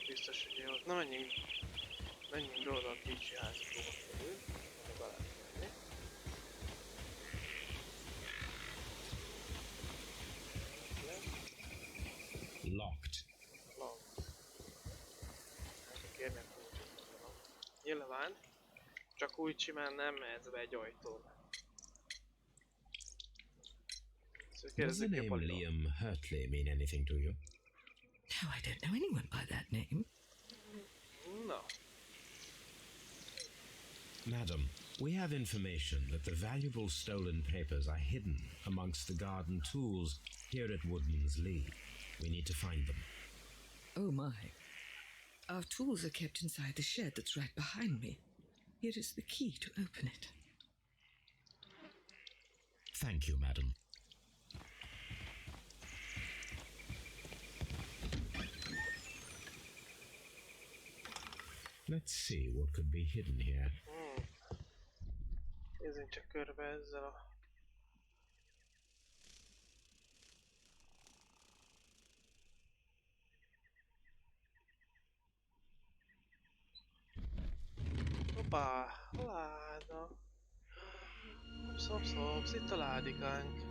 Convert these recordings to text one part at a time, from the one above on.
Biztos, hogy jó. Na menjünk be oda a kicsi házikóba felül. Oda be lehet menni. Locked. Kérnek kulcsot. Nyilván. Csak úgy simán nem mehetsz be egy ajtón. Does the name Liam Hurtley mean anything to you? No, I don't know anyone by that name. No. Madam, we have information that the valuable stolen papers are hidden amongst the garden tools here at Woodman's Lee. We need to find them. Oh my. Our tools are kept inside the shed that's right behind me. Here is the key to open it. Thank you, madam. Let's see what could be hidden here. Nézzünk csak körbe ezzel a... Hoppá! Láda! Szopsz, itt a ládikánk.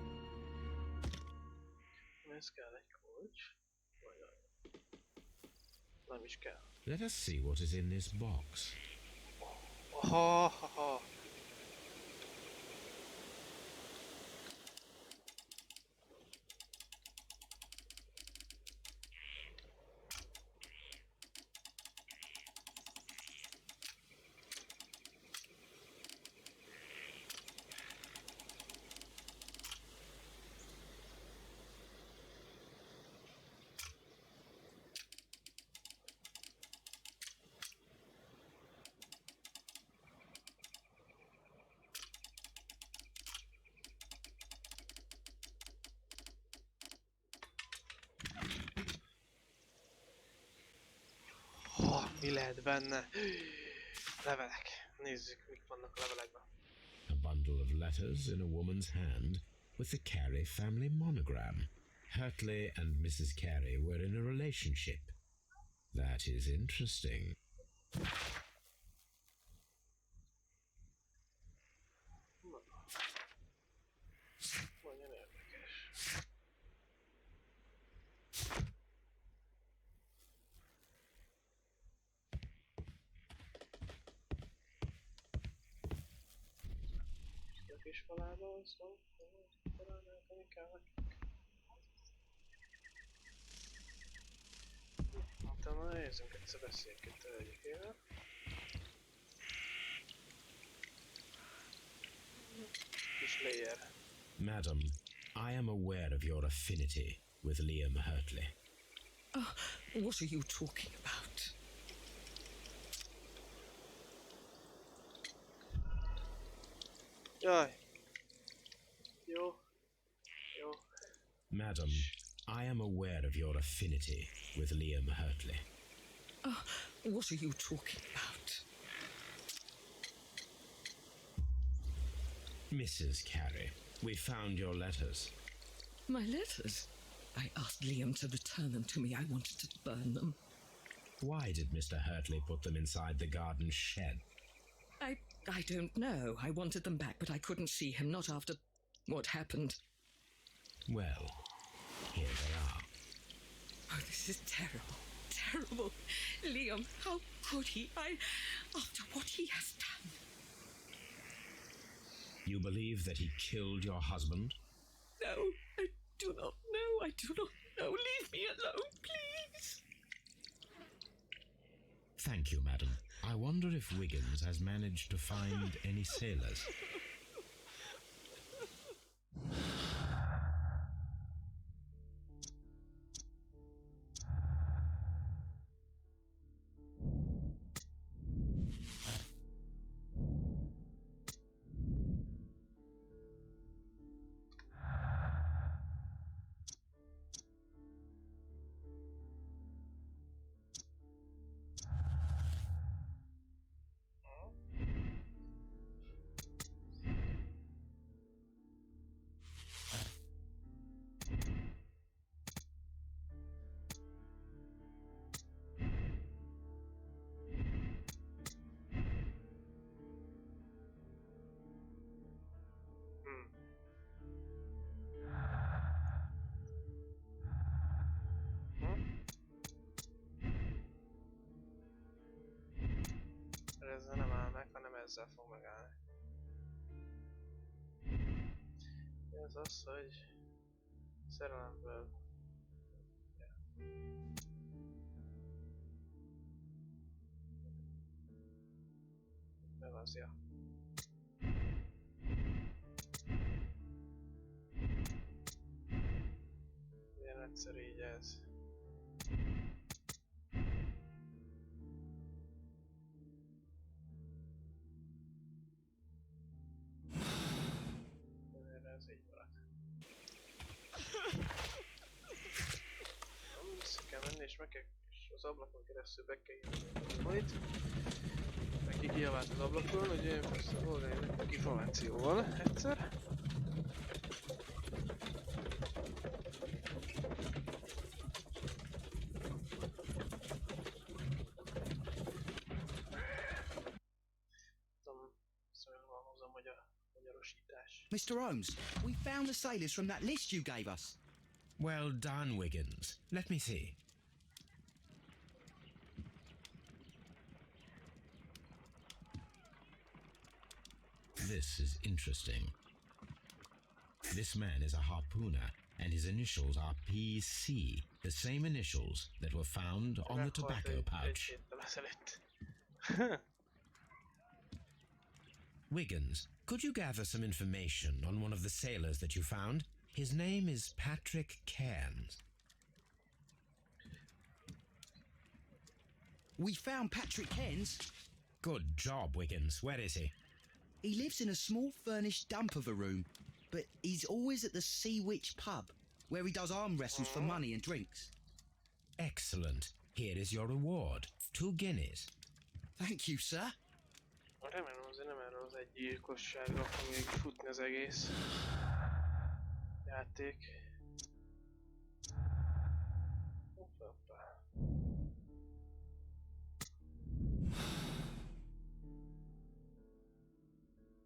Ez kell egy kulcs. Nem is kell. Let us see what is in this box. Ha. Mi lehet benne? Levelek. Nézzük, mik vannak a levelekben. A bundle of letters in a woman's hand with the Carey family monogram. Hurtley and Mrs. Carey were in a relationship. That is interesting. Nagyon érdekes. A kis falában szó, találnánk, ami kell nekünk. Utána nézzünk egyszer, beszéljünk itt a hölgyekével. Kis layer. Madam, I am aware of your affinity with Liam Hurtley. Oh, what are you talking about? Jaj. Jó. Madam, I am aware of your affinity with Liam Hurtley. Oh, what are you talking about? Mrs. Carey, we found your letters. My letters? I asked Liam to return them to me. I wanted to burn them. Why did Mr. Hurtley put them inside the garden shed? I don't know. I wanted them back, but I couldn't see him, not after what happened. Well, here they are. Oh, this is terrible. Terrible. Liam, how could he? After what he has done. You believe that he killed your husband? No, I do not know. I do not know. Leave me alone, please. Thank you, madam. I wonder if Wiggins has managed to find any sailors. ezzel fog megállni. Ez az, hogy szerelemből... Nem az, ja. Milyen egyszerű így ez. Ez így marad. Vissza kell menni és meg kell, és az ablakon keresztül be kell jönni majd. Neki kiabált az ablakon, hogy én persze szolgálni nektek információval egyszer. Mr. Holmes, we found the sailors from that list you gave us. Well done, Wiggins. Let me see. This is interesting. This man is a harpooner, and his initials are PC, the same initials that were found on the tobacco pouch. Wiggins, could you gather some information on one of the sailors that you found? His name is Patrick Cairns. We found Patrick Cairns. Good job, Wiggins. Where is he? He lives in a small furnished dump of a room, but he's always at the Sea Witch pub, where he does arm wrestles for money and drinks. Excellent. Here is your reward. 2 guineas. Thank you, sir. Remélem azért nem erről az egy gyilkosságról fog még futni az egész játék. Hoppá.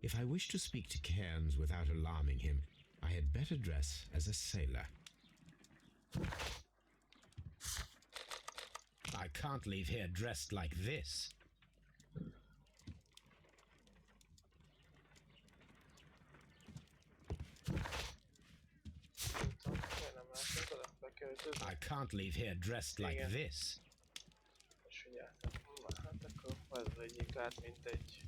If I wish to speak to Cairns without alarming him, I had better dress as a sailor. I can't leave here dressed like this. I can't leave here dressed like this. És figyeltem, hát akkor ez vegyék át, mint egy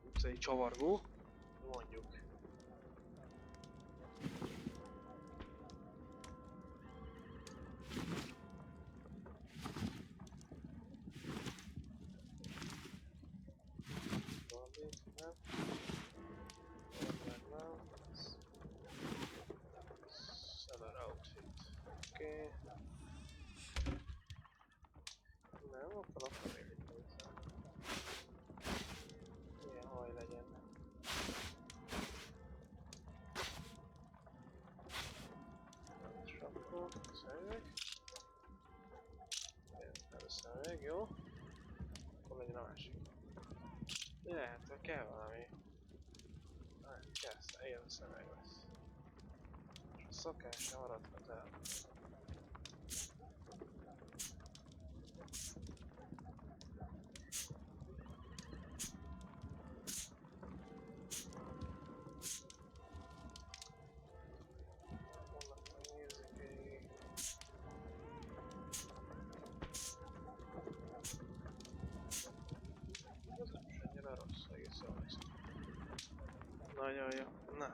utcai csavargó, mondjuk. Oké. Nem, ott van a még egy hozzá. Ilyen haj legyen. És akkor szemüveg. Ez a szemüveg, jó? Akkor legyen a másik. Mi lehet, hogy kell valami? Nem, kell, ilyen a szemüveg lesz. És a szakása maradhat el.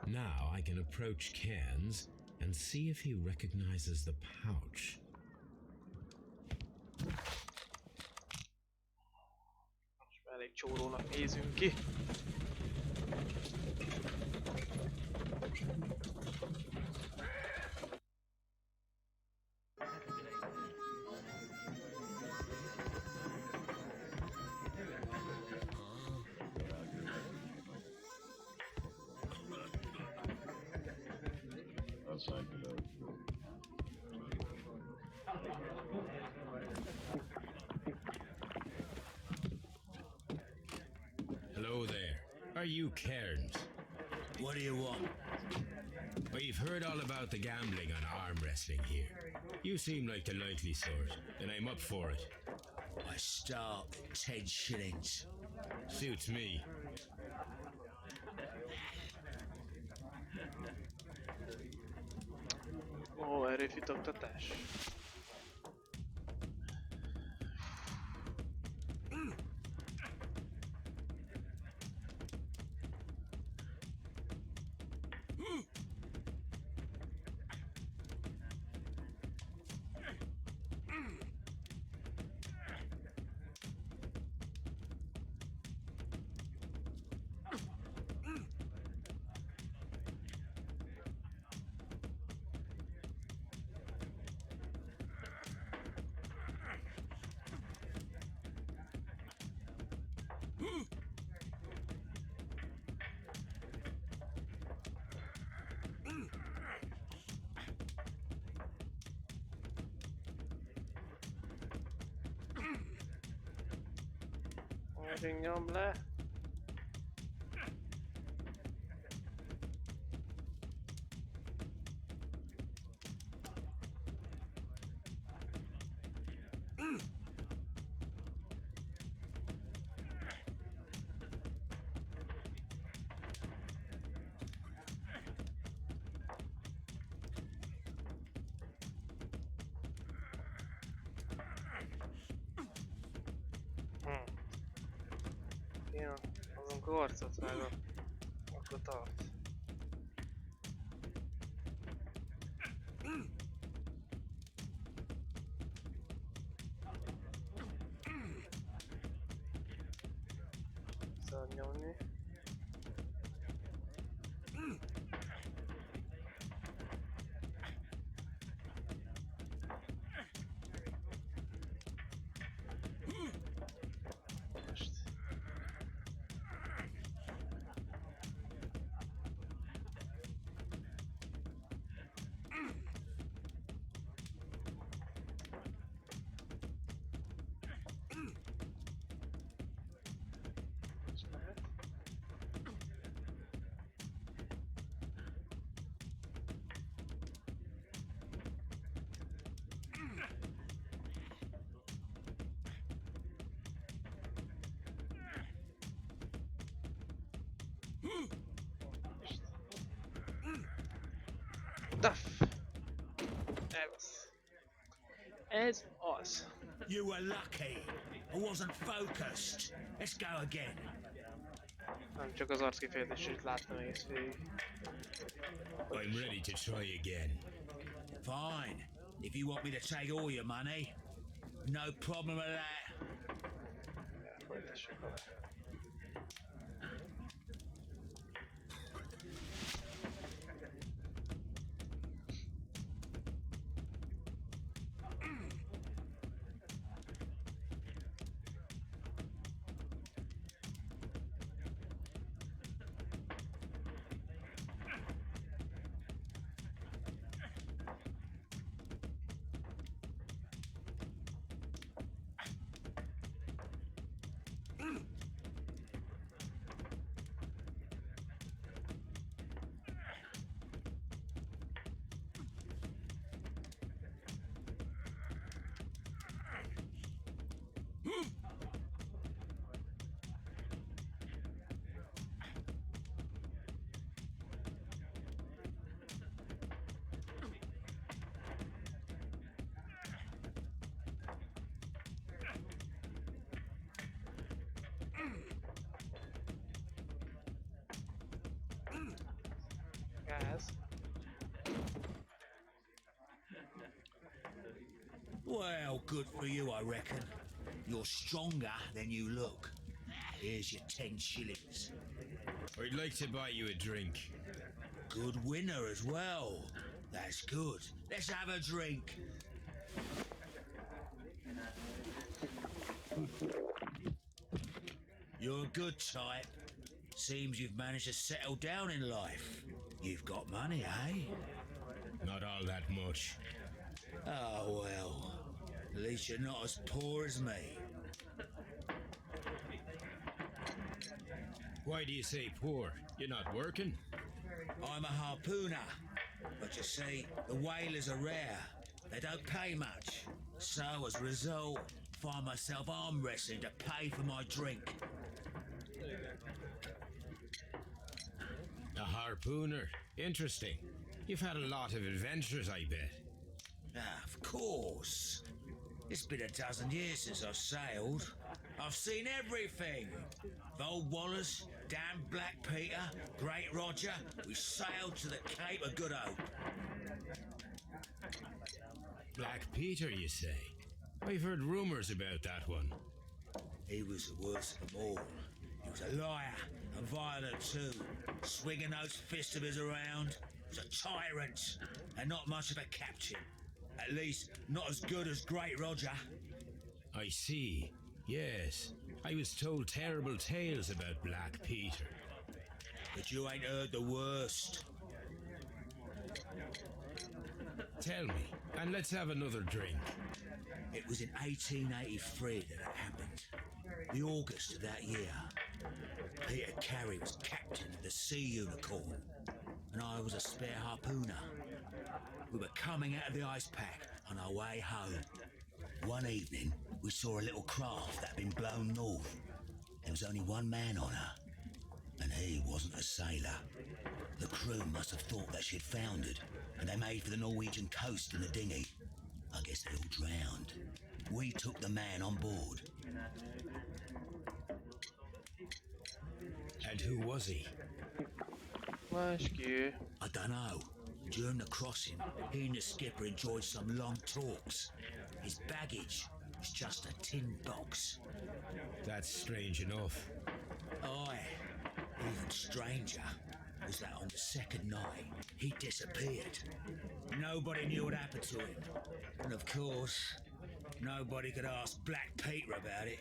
Now I can approach Cairns and see if he recognizes the pouch. Most már elég csórónak nézünk ki. Hello there. Are you Cairns? What do you want? We've heard all about the gambling and arm wrestling here. You seem like the likely sort, and I'm up for it. I start at 10 shillings. Suits me. Ó, erőfitoktatás. Nyom le. Ja, azon karcot vágok. Akkor tart. Szabad nyomni. Most. Most lehet. Duff! Ez az. You were lucky. I wasn't focused. Let's go again. Nem csak az arckifejezését láttam egész végig. I'm ready to try again. Fine. If you want me to take all your money, no problem with that. Ja, folytassuk vele. Gáz. Well, good for you, I reckon. You're stronger than you look. Here's your 10 shillings. I'd like to buy you a drink. Good winner as well. That's good. Let's have a drink. You're a good type. Seems you've managed to settle down in life. You've got money, eh? Not all that much. Oh, well. At least you're not as poor as me. Why do you say poor? You're not working? I'm a harpooner. But you see, the whalers are rare. They don't pay much. So, as a result, find myself arm wrestling to pay for my drink. A harpooner. Interesting. You've had a lot of adventures, I bet. Ah, of course. It's been a dozen years since I've sailed. I've seen everything. Old Wallace, damn Black Peter, Great Roger. We sailed to the Cape of Good Hope. Black Peter, you say? I've heard rumours about that one. He was the worst of them all. He was a liar, and violent too, swinging those fists of his around. He was a tyrant, and not much of a captain. At least, not as good as Great Roger. I see. Yes. I was told terrible tales about Black Peter. But you ain't heard the worst. Tell me, and let's have another drink. It was in 1883 that it happened. The August of that year. Peter Carey was captain of the Sea Unicorn, and I was a spare harpooner. We were coming out of the ice pack on our way home. One evening, we saw a little craft that had been blown north. There was only one man on her, and he wasn't a sailor. The crew must have thought that she'd foundered, and they made for the Norwegian coast in the dinghy. I guess they all drowned. We took the man on board. And who was he? Rescue. I don't know. During the crossing, he and the skipper enjoyed some long talks. His baggage was just a tin box. That's strange enough. Aye. Even stranger was that on the second night, he disappeared. Nobody knew what happened to him. And of course, nobody could ask Black Peter about it.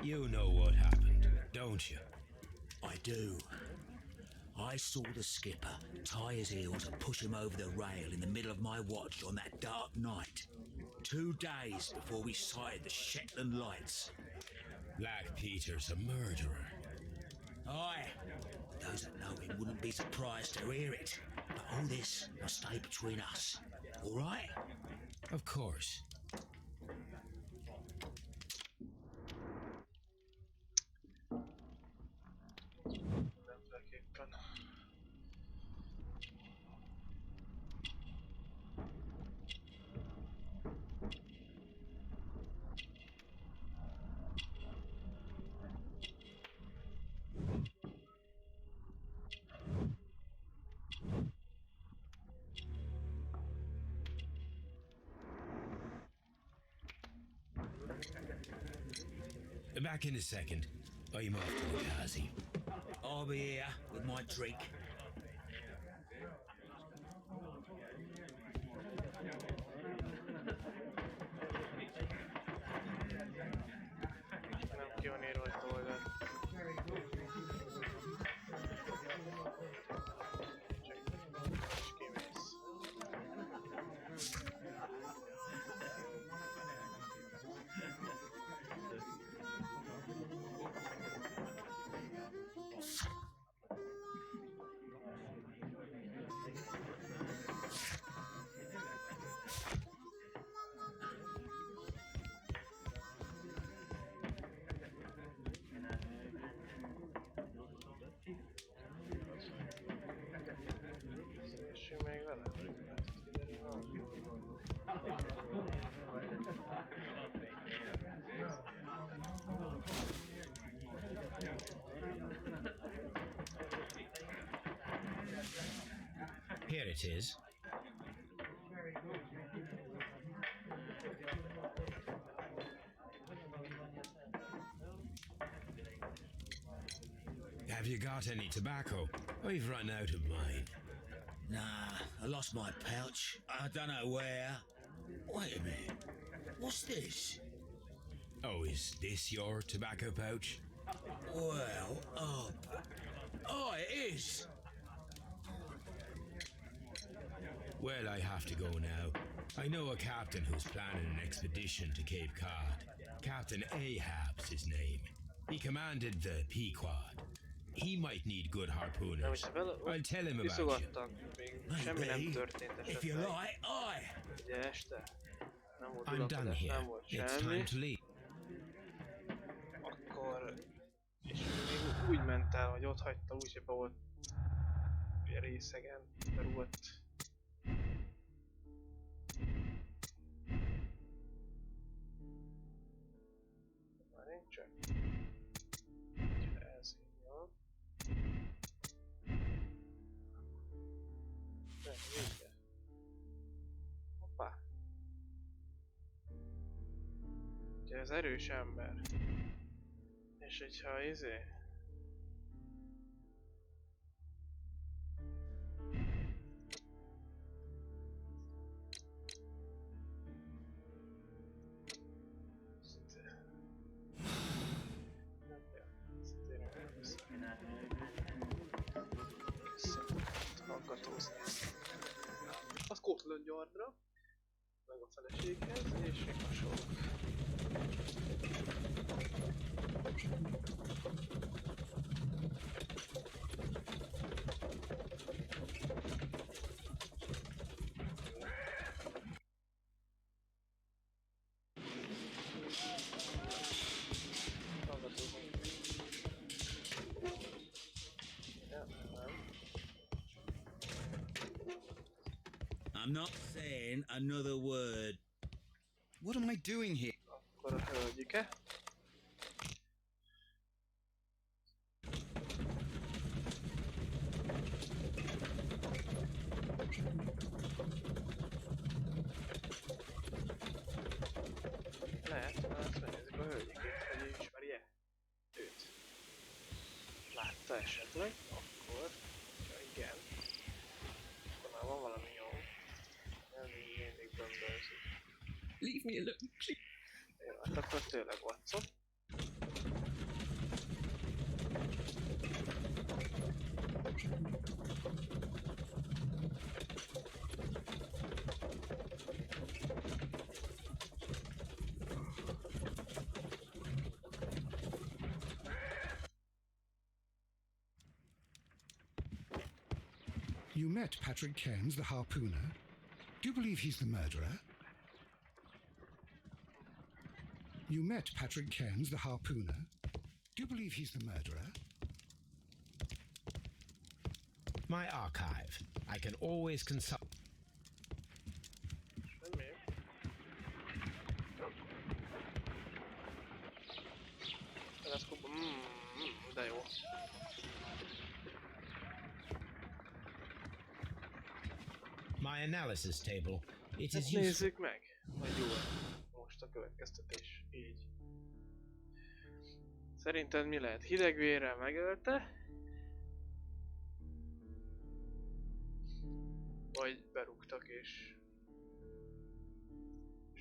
You know what happened, don't you? I do. I saw the skipper tie his heels and push him over the rail in the middle of my watch on that dark night. 2 days before we sighted the Shetland lights. Black Peter's a murderer. Aye. Those that know him wouldn't be surprised to hear it. But all this must stay between us. All right? Of course. Mindenféleképpen. Back in a second. I'm off to the Kazi. I'll be here with my drink. Nem ki van írva, hogy hol van. És kimész. Szélső még vele? Here it is. Have you got any tobacco? I've run out of mine. Nah, I lost my pouch. I don't know where. Wait a minute. What's this? Oh, is this your tobacco pouch? Well, oh, it is. Well, I have to go now. I know a captain who's planning an expedition to Cape Cod. Captain Ahab's his name. He commanded the Pequod. He might need good Nem harpooners. is vele, I'll tell him about you. kiszogattak, még semmi nem Maybe. történt If you esetleg. like, aye. Ugye este? Nem volt I'm done uralkodás, here. nem volt It's semmi. time to leave. Akkor... És még úgy ment el, hogy ott hagyta, úgyhogy be volt ugye részegen, berúgott. Várjunk csak. Ez így van. Nem, vége. Hoppá. Ugye ez erős ember. És hogyha izé... Hallgatózni. Az Scotland Yardra, meg a feleséghez, és még hasonlók. Hallgatózunk. Ja, nem. I'm not saying another word. What am I doing here? Akkor a hölgyike. Lehet, már azt megnézzük a hölgyikét, hogy ő ismeri-e őt. Látta esetleg? Akkor... Ja, igen. Akkor már van valami jó. Ez így mindig bömbölzik. Leave me alone, please. Jó, hát akkor tényleg Watson. You met Patrick Cairns, the harpooner. Do you believe he's the murderer? You met Patrick Cairns, the harpooner. Do you believe he's the murderer? My archive. I can always consult. Semmi. Teleszkóp... de jó. My analysis table. It Ezt is useful. nézzük meg, hogy jó most a következtetés. Így. Szerinted mi lehet? Hidegvérrel megölte? Vagy berúgtak és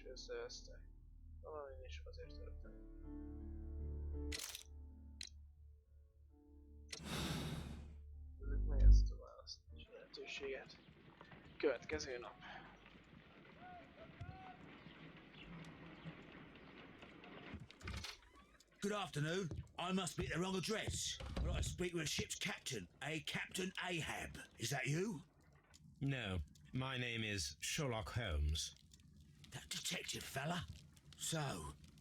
összevesztek? Valami is azért történt. Nézzük meg ezt a választási lehetőséget. Következő nap. Good afternoon. I must be at the wrong address. I'd like to speak with a ship's captain, a Captain Ahab. Is that you? No, my name is Sherlock Holmes. That detective fella? So,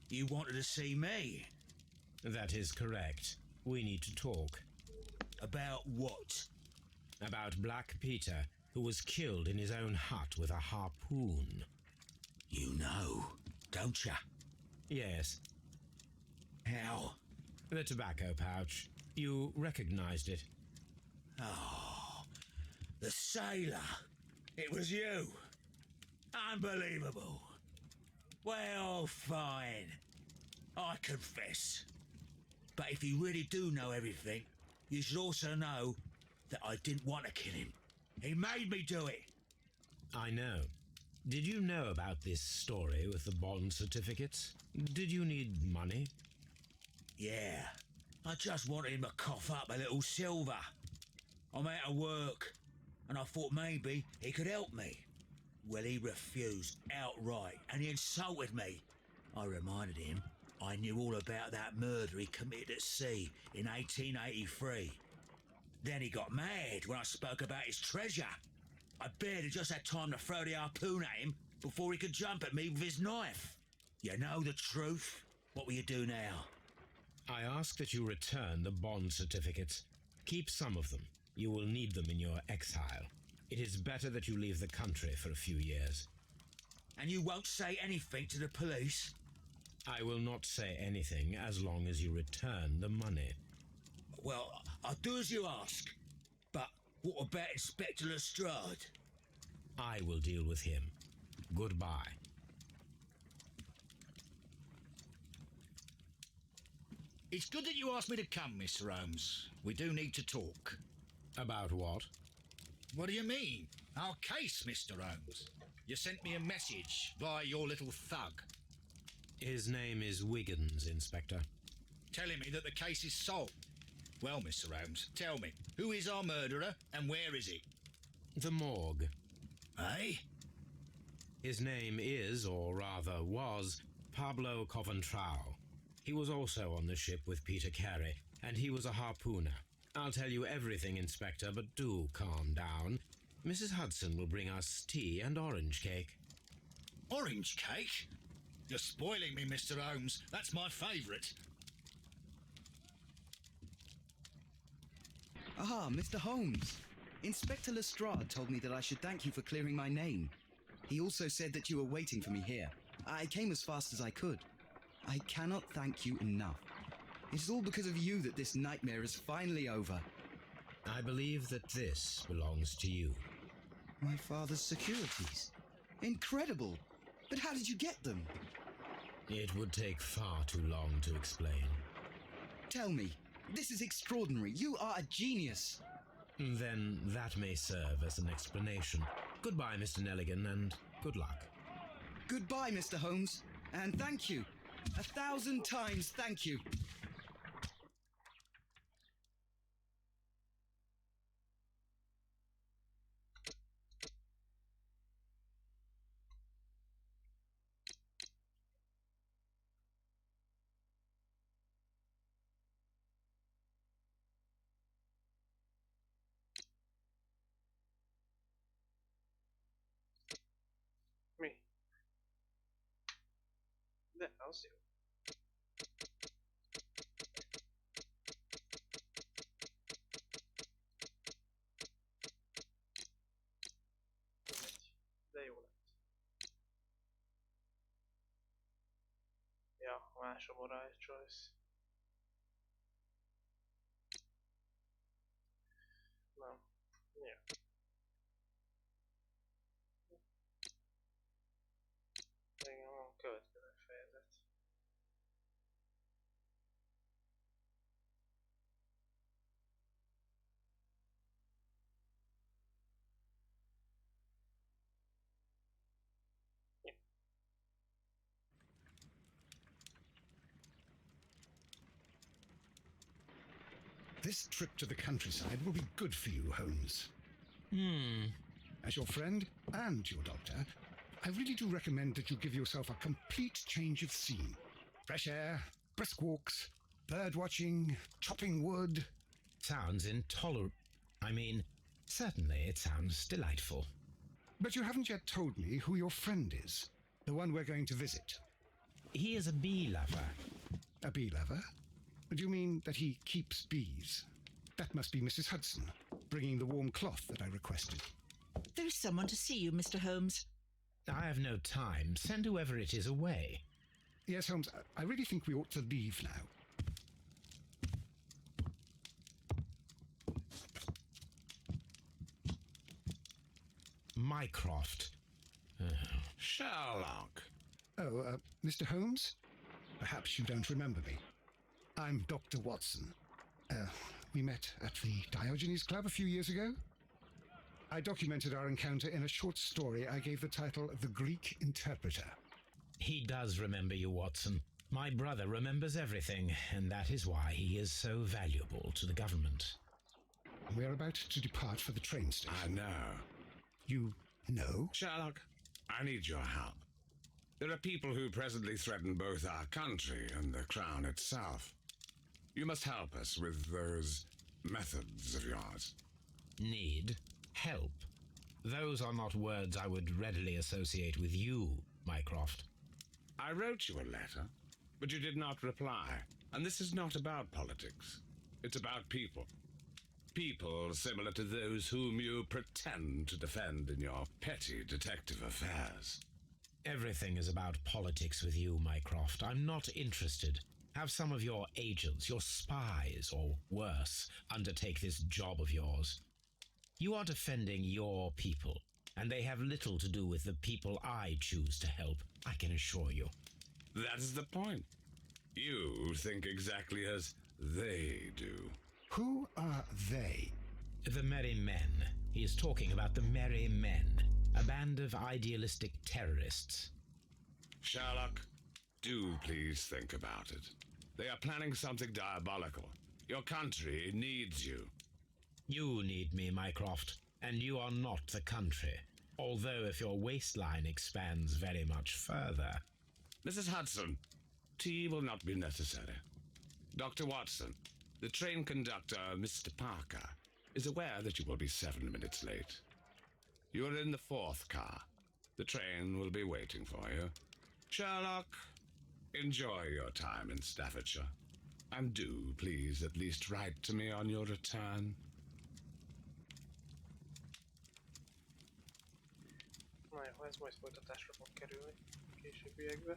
you wanted to see me? That is correct. We need to talk. About what? About Black Peter, who was killed in his own hut with a harpoon. You know, don't ya? Yes, How? the tobacco pouch. You recognized it. Oh, the sailor. It was you. Unbelievable. Well, fine. I confess. But if you really do know everything, you should also know that I didn't want to kill him. He made me do it. I know. Did you know about this story with the bond certificates? Did you need money? Yeah, I just wanted him to cough up a little silver. I'm out of work, and I thought maybe he could help me. Well, he refused outright, and he insulted me. I reminded him I knew all about that murder he committed at sea in 1883. Then he got mad when I spoke about his treasure. I barely just had time to throw the harpoon at him before he could jump at me with his knife. You know the truth. What will you do now? I ask that you return the bond certificates. Keep some of them. You will need them in your exile. It is better that you leave the country for a few years. And you won't say anything to the police? I will not say anything as long as you return the money. Well, I'll do as you ask. But what about Inspector Lestrade? I will deal with him. Goodbye. It's good that you asked me to come, Mr. Holmes. We do need to talk. About what? What do you mean? Our case, Mr. Holmes. You sent me a message via your little thug, His name is Wiggins, Inspector. telling me that the case is solved. Well, Mr. Holmes, tell me, who is our murderer and where is he? The morgue. Eh? His name is, or rather was, Pablo Coventral. He was also on the ship with Peter Carey, and he was a harpooner. I'll tell you everything, Inspector, but do calm down. Mrs. Hudson will bring us tea and orange cake. Orange cake? You're spoiling me, Mr. Holmes. That's my favourite. Ah, Mr. Holmes. Inspector Lestrade told me that I should thank you for clearing my name. He also said that you were waiting for me here. I came as fast as I could. I cannot thank you enough. It is all because of you that this nightmare is finally over. I believe that this belongs to you. My father's securities. Incredible! But how did you get them? It would take far too long to explain. Tell me. This is extraordinary. You are a genius. Then that may serve as an explanation. Goodbye, Mr. Nelligan, and good luck. Goodbye, Mr. Holmes. And thank you. 1,000 times thank you. Me. De az jó. De jó lett. Ja, más a morális choice. Nem. Ja. Igen, van következő fejezet. Ja. This trip to the countryside will be good for you, Holmes. As your friend and your doctor, I really do recommend that you give yourself a complete change of scene. Fresh air, brisk walks, bird watching, chopping wood. Sounds intolerable. Certainly it sounds delightful. But you haven't yet told me who your friend is, the one we're going to visit. He is a bee lover. A bee lover? Do you mean that he keeps bees? That must be Mrs. Hudson, bringing the warm cloth that I requested. There is someone to see you, Mr. Holmes. I have no time. Send whoever it is away. Yes, Holmes, I really think we ought to leave now. Mycroft. Sherlock. Oh, Mr. Holmes? Perhaps you don't remember me. I'm Dr. Watson. We met at the Diogenes Club a few years ago. I documented our encounter in a short story I gave the title The Greek Interpreter. He does remember you, Watson. My brother remembers everything, and that is why he is so valuable to the government. We're about to depart for the train station. I know. You know? Sherlock, I need your help. There are people who presently threaten both our country and the crown itself. You must help us with those methods of yours. Need help. Those are not words I would readily associate with you, Mycroft. I wrote you a letter, but you did not reply. And this is not about politics. It's about people. People similar to those whom you pretend to defend in your petty detective affairs. Everything is about politics with you, Mycroft. I'm not interested. Have some of your agents, your spies, or worse, undertake this job of yours. You are defending your people, and they have little to do with the people I choose to help, I can assure you. That is the point. You think exactly as they do. Who are they? The Merry Men. He is talking about the Merry Men, a band of idealistic terrorists. Sherlock, do please think about it. They are planning something diabolical. Your country needs you. You need me, Mycroft, and you are not the country, although if your waistline expands very much further. Mrs. Hudson, tea will not be necessary. Dr. Watson, the train conductor, Mr. Parker, is aware that you will be 7 minutes late. You are in the 4th car. The train will be waiting for you. Sherlock, enjoy your time in Staffordshire. And do, please, at least write to me on your return. Na jó, ez majd folytatásra fog kerülni későbbiekbe.